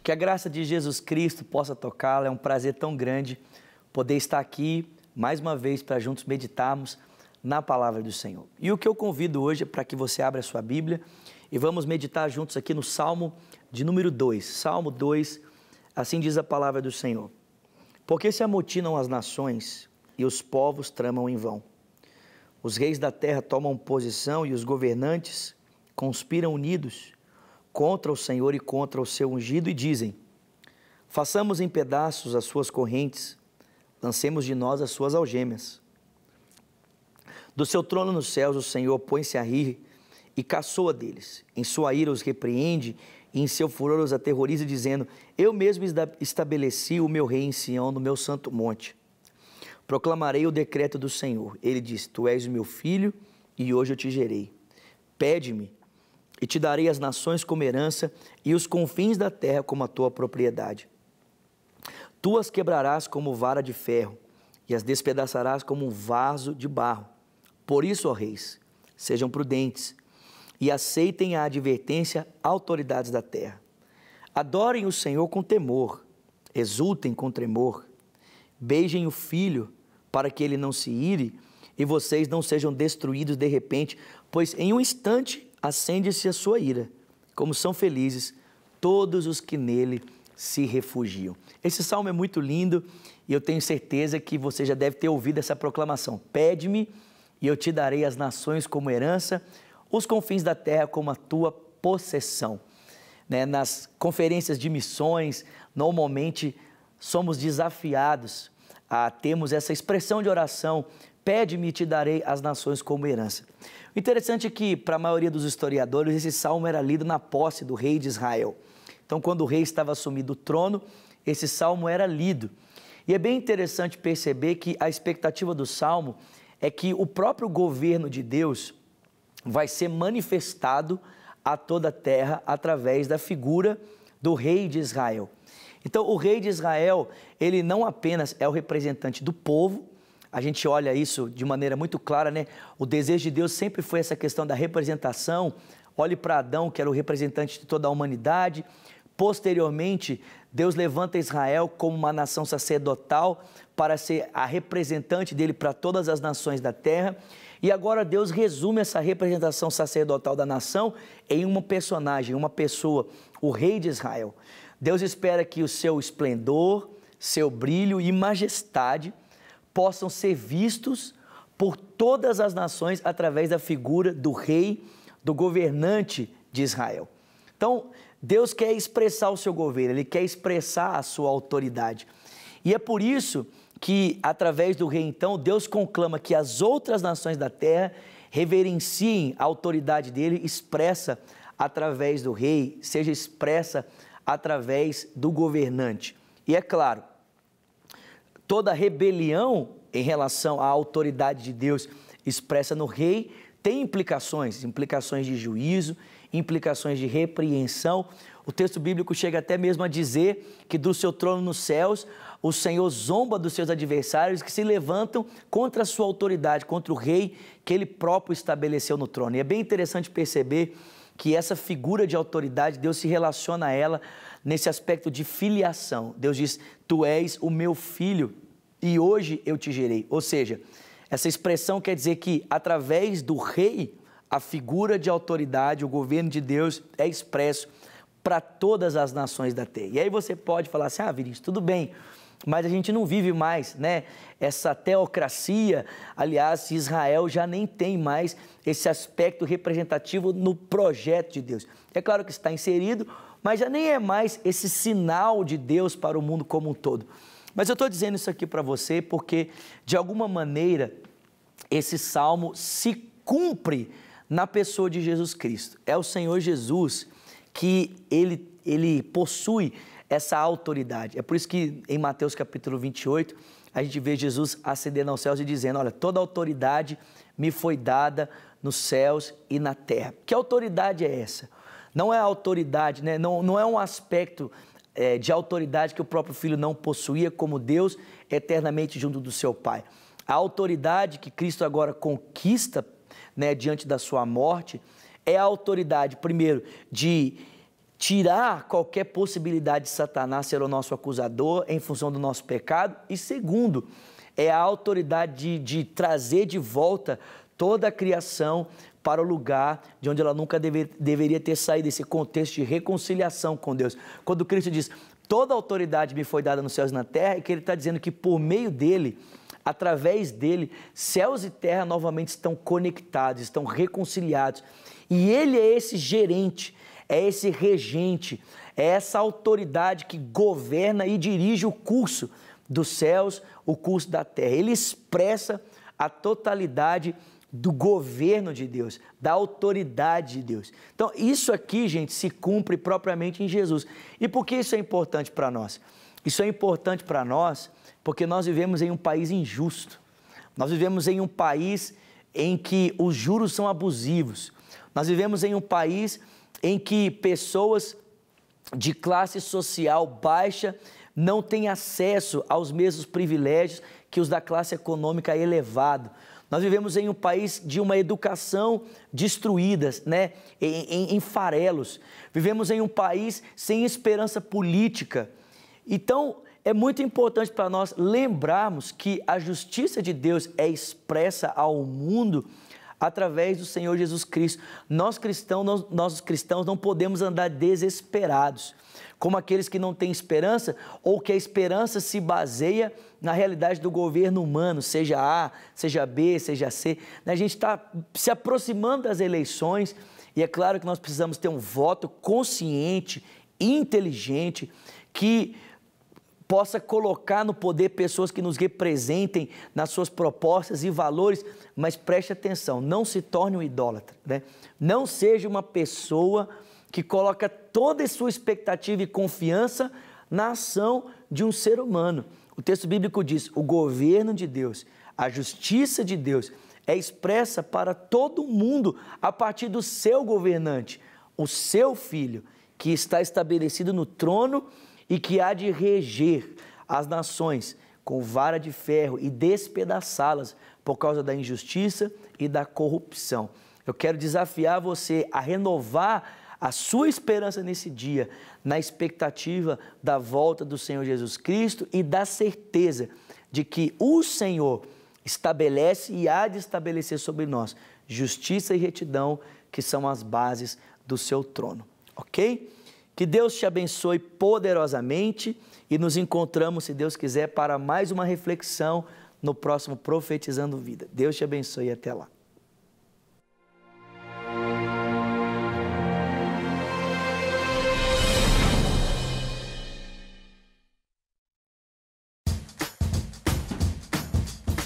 Que a graça de Jesus Cristo possa tocá-la. É um prazer tão grande poder estar aqui mais uma vez para juntos meditarmos na palavra do Senhor. E o que eu convido hoje é para que você abra a sua Bíblia e vamos meditar juntos aqui no Salmo de número 2. Salmo 2, assim diz a palavra do Senhor. Porque se amotinam as nações e os povos tramam em vão. Os reis da terra tomam posição e os governantes conspiram unidos contra o Senhor e contra o seu ungido e dizem: façamos em pedaços as suas correntes, lancemos de nós as suas algemas. Do seu trono nos céus o Senhor põe-se a rir e caçoa deles. Em sua ira os repreende e em seu furor os aterroriza, dizendo: eu mesmo estabeleci o meu rei em Sião, no meu santo monte. Proclamarei o decreto do Senhor. Ele diz: tu és o meu filho e hoje eu te gerei. Pede-me e te darei as nações como herança e os confins da terra como a tua propriedade. Tu as quebrarás como vara de ferro e as despedaçarás como um vaso de barro. Por isso, ó reis, sejam prudentes e aceitem a advertência, autoridades da terra. Adorem o Senhor com temor, exultem com tremor, beijem o Filho para que ele não se ire e vocês não sejam destruídos de repente, pois em um instante acende-se a sua ira. Como são felizes todos os que nele se refugiam. Esse salmo é muito lindo e eu tenho certeza que você já deve ter ouvido essa proclamação. Pede-me e eu te darei as nações como herança, os confins da terra como a tua possessão. Nas conferências de missões, normalmente somos desafiados a termos essa expressão de oração: pede-me e te darei as nações como herança. O interessante é que, para a maioria dos historiadores, esse salmo era lido na posse do rei de Israel. Então, quando o rei estava assumindo o trono, esse salmo era lido. E é bem interessante perceber que a expectativa do salmo é que o próprio governo de Deus vai ser manifestado a toda a terra através da figura do rei de Israel. Então, o rei de Israel, ele não apenas é o representante do povo, a gente olha isso de maneira muito clara, né? O desejo de Deus sempre foi essa questão da representação. Olhe para Adão, que era o representante de toda a humanidade. Posteriormente, Deus levanta Israel como uma nação sacerdotal para ser a representante dele para todas as nações da terra. E agora Deus resume essa representação sacerdotal da nação em uma personagem, uma pessoa, o rei de Israel. Deus espera que o seu esplendor, seu brilho e majestade possam ser vistos por todas as nações através da figura do rei, do governante de Israel. Então, Deus quer expressar o seu governo, Ele quer expressar a sua autoridade. E é por isso que, através do rei, então, Deus conclama que as outras nações da terra reverenciem a autoridade dele, expressa através do rei, seja expressa através do governante. E é claro, toda rebelião em relação à autoridade de Deus expressa no rei tem implicações de juízo, implicações de repreensão. O texto bíblico chega até mesmo a dizer que do seu trono nos céus, o Senhor zomba dos seus adversários que se levantam contra a sua autoridade, contra o rei que ele próprio estabeleceu no trono. E é bem interessante perceber que essa figura de autoridade, Deus se relaciona a ela nesse aspecto de filiação. Deus diz: tu és o meu filho e hoje eu te gerei. Ou seja, essa expressão quer dizer que através do rei, a figura de autoridade, o governo de Deus é expresso para todas as nações da terra. E aí você pode falar assim: ah, Vinícius, tudo bem, mas a gente não vive mais, né, essa teocracia. Aliás, Israel já nem tem mais esse aspecto representativo no projeto de Deus. É claro que está inserido, mas já nem é mais esse sinal de Deus para o mundo como um todo. Mas eu estou dizendo isso aqui para você porque, de alguma maneira, esse salmo se cumpre na pessoa de Jesus Cristo. É o Senhor Jesus que ele possui essa autoridade. É por isso que em Mateus capítulo 28, a gente vê Jesus ascendendo aos céus e dizendo: olha, toda autoridade me foi dada nos céus e na terra. Que autoridade é essa? Não é a autoridade, né? Não é um aspecto de autoridade que o próprio Filho não possuía como Deus eternamente junto do seu Pai. A autoridade que Cristo agora conquista, né, diante da sua morte, é a autoridade, primeiro, de tirar qualquer possibilidade de Satanás ser o nosso acusador em função do nosso pecado. E segundo, é a autoridade de trazer de volta toda a criação para o lugar de onde ela nunca deveria ter saído, esse contexto de reconciliação com Deus. Quando Cristo diz, toda a autoridade me foi dada nos céus e na terra, é que ele está dizendo que por meio dele, através dele, céus e terra novamente estão conectados, estão reconciliados. E ele é esse gerente, é esse regente, é essa autoridade que governa e dirige o curso dos céus, o curso da terra. Ele expressa a totalidade do governo de Deus, da autoridade de Deus. Então, isso aqui, gente, se cumpre propriamente em Jesus. E por que isso é importante para nós? Isso é importante para nós porque nós vivemos em um país injusto. Nós vivemos em um país em que os juros são abusivos. Nós vivemos em um país em que pessoas de classe social baixa não têm acesso aos mesmos privilégios que os da classe econômica elevada. Nós vivemos em um país de uma educação destruída, né? em farelos. Vivemos em um país sem esperança política. Então, é muito importante para nós lembrarmos que a justiça de Deus é expressa ao mundo através do Senhor Jesus Cristo. Nós cristãos não podemos andar desesperados, como aqueles que não têm esperança ou que a esperança se baseia na realidade do governo humano, seja A, seja B, seja C. A gente está se aproximando das eleições e é claro que nós precisamos ter um voto consciente, inteligente, que possa colocar no poder pessoas que nos representem nas suas propostas e valores, mas preste atenção, não se torne um idólatra, né? Não seja uma pessoa que coloca toda a sua expectativa e confiança na ação de um ser humano. O texto bíblico diz, o governo de Deus, a justiça de Deus é expressa para todo mundo a partir do seu governante, o seu filho, que está estabelecido no trono e que há de reger as nações com vara de ferro e despedaçá-las por causa da injustiça e da corrupção. Eu quero desafiar você a renovar a sua esperança nesse dia, na expectativa da volta do Senhor Jesus Cristo e da certeza de que o Senhor estabelece e há de estabelecer sobre nós justiça e retidão, que são as bases do seu trono, ok? Que Deus te abençoe poderosamente e nos encontramos, se Deus quiser, para mais uma reflexão no próximo Profetizando Vida. Deus te abençoe e até lá.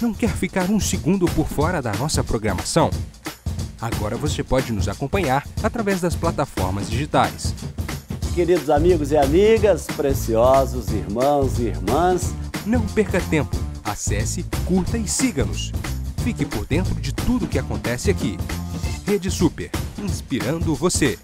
Não quer ficar um segundo por fora da nossa programação? Agora você pode nos acompanhar através das plataformas digitais. Queridos amigos e amigas, preciosos irmãos e irmãs, não perca tempo, acesse, curta e siga-nos. Fique por dentro de tudo o que acontece aqui. Rede Super, inspirando você.